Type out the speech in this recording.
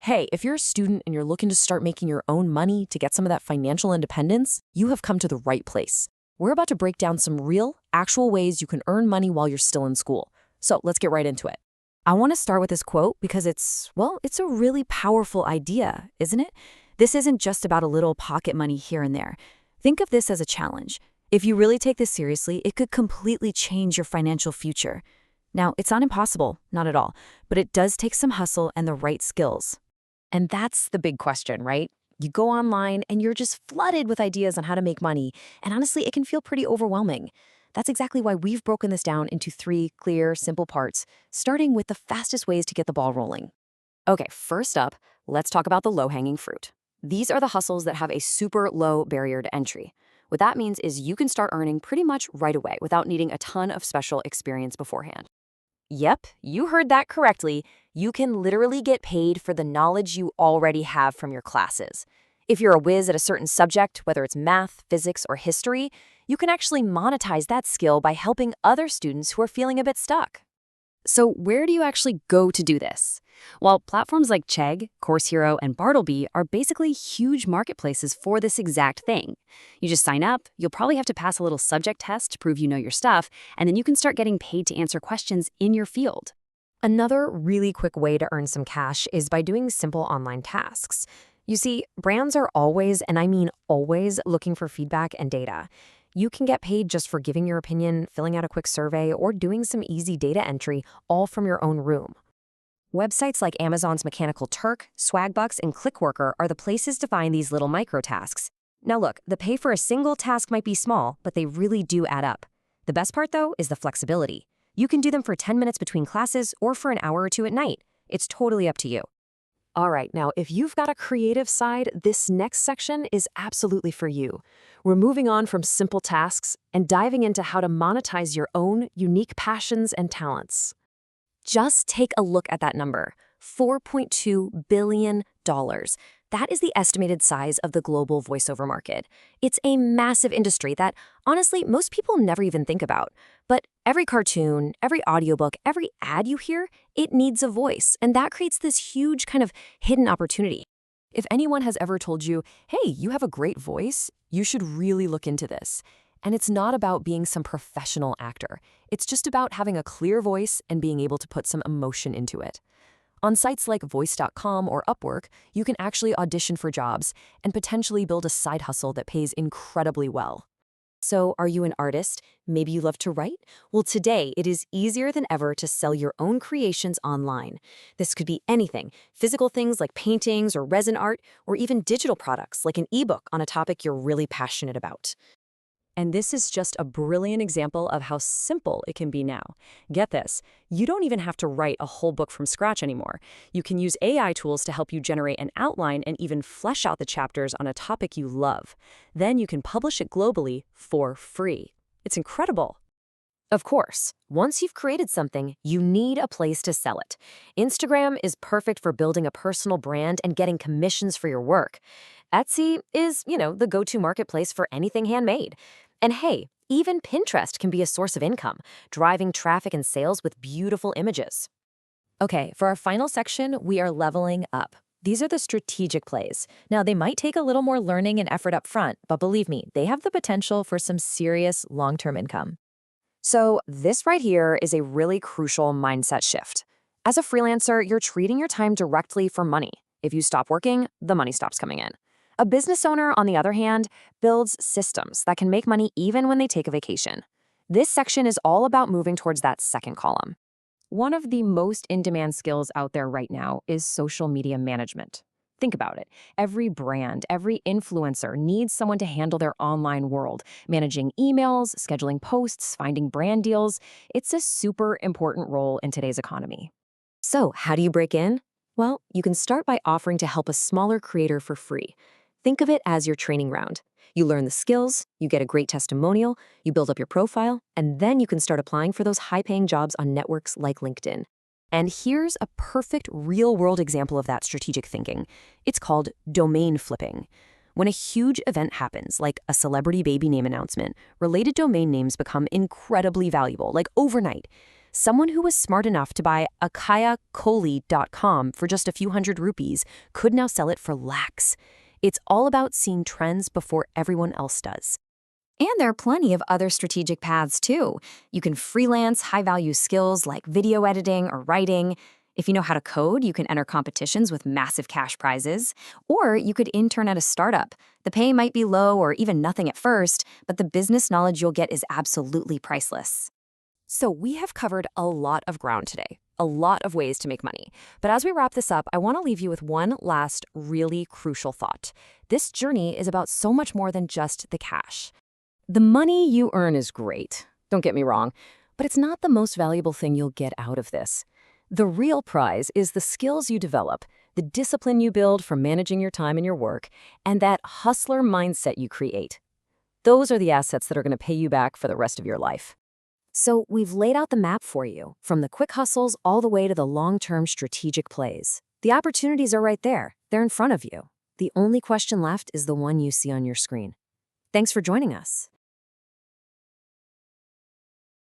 Hey, if you're a student and you're looking to start making your own money to get some of that financial independence, you have come to the right place. We're about to break down some real, actual ways you can earn money while you're still in school. So let's get right into it. I want to start with this quote because it's a really powerful idea, isn't it? This isn't just about a little pocket money here and there. Think of this as a challenge. If you really take this seriously, it could completely change your financial future. Now, it's not impossible, not at all, but it does take some hustle and the right skills. And that's the big question, right? You go online and you're just flooded with ideas on how to make money, and honestly, it can feel pretty overwhelming. That's exactly why we've broken this down into 3 clear, simple parts, starting with the fastest ways to get the ball rolling. Okay, first up, let's talk about the low-hanging fruit. These are the hustles that have a super low barrier to entry. What that means is you can start earning pretty much right away without needing a ton of special experience beforehand. Yep, you heard that correctly. You can literally get paid for the knowledge you already have from your classes. If you're a whiz at a certain subject, whether it's math, physics, or history, you can actually monetize that skill by helping other students who are feeling a bit stuck. So where do you actually go to do this? Well, platforms like Chegg, Course Hero, and Bartleby are basically huge marketplaces for this exact thing. You just sign up, you'll probably have to pass a little subject test to prove you know your stuff, and then you can start getting paid to answer questions in your field. Another really quick way to earn some cash is by doing simple online tasks. You see, brands are always, and I mean always, looking for feedback and data. You can get paid just for giving your opinion, filling out a quick survey, or doing some easy data entry, all from your own room. Websites like Amazon's Mechanical Turk, Swagbucks, and Clickworker are the places to find these little micro-tasks. Now look, the pay for a single task might be small, but they really do add up. The best part, though, is the flexibility. You can do them for 10 minutes between classes or for an hour or two at night. It's totally up to you. All right, now if you've got a creative side, this next section is absolutely for you. We're moving on from simple tasks and diving into how to monetize your own unique passions and talents. Just take a look at that number, $4.2 billion. That is the estimated size of the global voiceover market. It's a massive industry that, honestly, most people never even think about. But every cartoon, every audiobook, every ad you hear, it needs a voice, and that creates this huge kind of hidden opportunity. If anyone has ever told you, hey, you have a great voice, you should really look into this. And it's not about being some professional actor. It's just about having a clear voice and being able to put some emotion into it. On sites like Voice.com or Upwork, you can actually audition for jobs and potentially build a side hustle that pays incredibly well. So, are you an artist? Maybe you love to write? Well, today it is easier than ever to sell your own creations online. This could be anything, physical things like paintings or resin art, or even digital products like an ebook on a topic you're really passionate about. And this is just a brilliant example of how simple it can be now. Get this, you don't even have to write a whole book from scratch anymore. You can use AI tools to help you generate an outline and even flesh out the chapters on a topic you love. Then you can publish it globally for free. It's incredible. Of course, once you've created something, you need a place to sell it. Instagram is perfect for building a personal brand and getting commissions for your work. Etsy is, the go-to marketplace for anything handmade. And hey, even Pinterest can be a source of income, driving traffic and sales with beautiful images. Okay, for our final section, we are leveling up. These are the strategic plays. Now, they might take a little more learning and effort up front, but believe me, they have the potential for some serious long-term income. So this right here is a really crucial mindset shift. As a freelancer, you're treating your time directly for money. If you stop working, the money stops coming in. A business owner, on the other hand, builds systems that can make money even when they take a vacation. This section is all about moving towards that second column. One of the most in-demand skills out there right now is social media management. Think about it. Every brand, every influencer needs someone to handle their online world, managing emails, scheduling posts, finding brand deals. It's a super important role in today's economy. So, how do you break in? Well, you can start by offering to help a smaller creator for free. Think of it as your training round. You learn the skills, you get a great testimonial, you build up your profile, and then you can start applying for those high-paying jobs on networks like LinkedIn. And here's a perfect real-world example of that strategic thinking. It's called domain flipping. When a huge event happens, like a celebrity baby name announcement, related domain names become incredibly valuable, like overnight. Someone who was smart enough to buy akayakoli.com for just a few hundred rupees could now sell it for lakhs. It's all about seeing trends before everyone else does. And there are plenty of other strategic paths too. You can freelance high-value skills like video editing or writing. If you know how to code, you can enter competitions with massive cash prizes. Or you could intern at a startup. The pay might be low or even nothing at first, but the business knowledge you'll get is absolutely priceless. So we have covered a lot of ground today, a lot of ways to make money. But as we wrap this up, I want to leave you with one last really crucial thought. This journey is about so much more than just the cash. The money you earn is great, don't get me wrong, but it's not the most valuable thing you'll get out of this. The real prize is the skills you develop, the discipline you build from managing your time and your work, and that hustler mindset you create. Those are the assets that are going to pay you back for the rest of your life. So we've laid out the map for you, from the quick hustles all the way to the long-term strategic plays. The opportunities are right there. They're in front of you. The only question left is the one you see on your screen. Thanks for joining us.